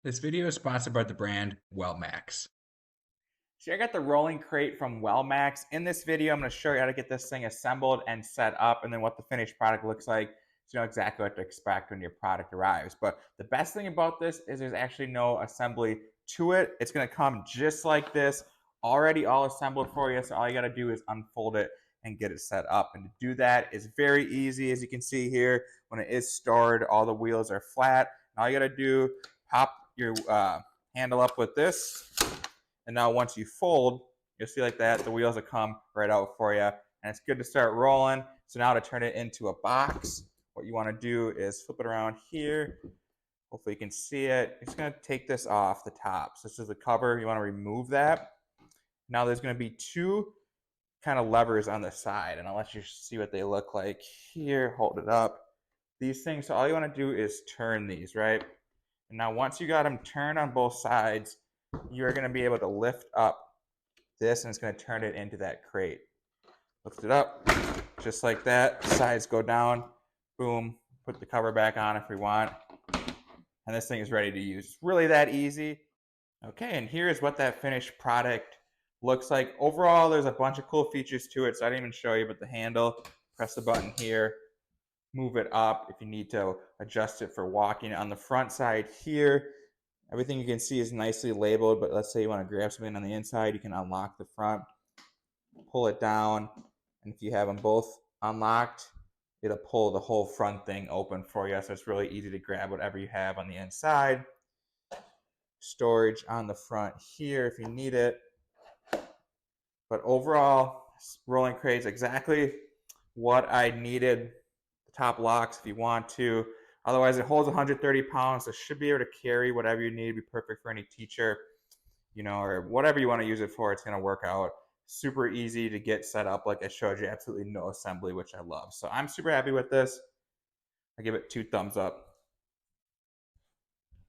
This video is sponsored by the brand Wellmax. So I got the rolling crate from Wellmax. In this video, I'm going to show you how to get this thing assembled and set up, and then what the finished product looks like, so you know exactly what to expect when your product arrives. But the best thing about this is there's actually no assembly to it. It's going to come just like this, already all assembled for you. So all you got to do is unfold it and get it set up. And to do that is very easy. As you can see here, when it is stored, all the wheels are flat. And all you got to do, pop your handle up with this. And now once you fold, you'll see like that, the wheels will come right out for you. And it's good to start rolling. So now to turn it into a box, what you want to do is flip it around here. Hopefully you can see it. It's going to take this off the top. So this is the cover. You want to remove that. Now there's going to be two kind of levers on the side. And I'll let you see what they look like here. Hold it up. These things, so all you want to do is turn these, right? And now once you got them turned on both sides, you're going to be able to lift up this, and it's going to turn it into that crate. Lift it up just like that. Sides go down. Boom. Put the cover back on if we want. And this thing is ready to use. It's really that easy. Okay, and here is what that finished product looks like. Overall, there's a bunch of cool features to it, so I didn't even show you, but the handle, press the button here, move it up if you need to adjust it for walking. On the front side here, everything you can see is nicely labeled, but let's say you want to grab something on the inside, you can unlock the front, pull it down, and if you have them both unlocked, it'll pull the whole front thing open for you, so it's really easy to grab whatever you have on the inside. Storage on the front here if you need it. But overall, rolling crate is exactly what I needed. The top locks if you want to. Otherwise, it holds 130 pounds, so it should be able to carry whatever you need. It'd be perfect for any teacher, you know, or whatever you want to use it for. It's going to work out. Super easy to get set up. Like I showed you, absolutely no assembly, which I love. So I'm super happy with this. I give it 2 thumbs up.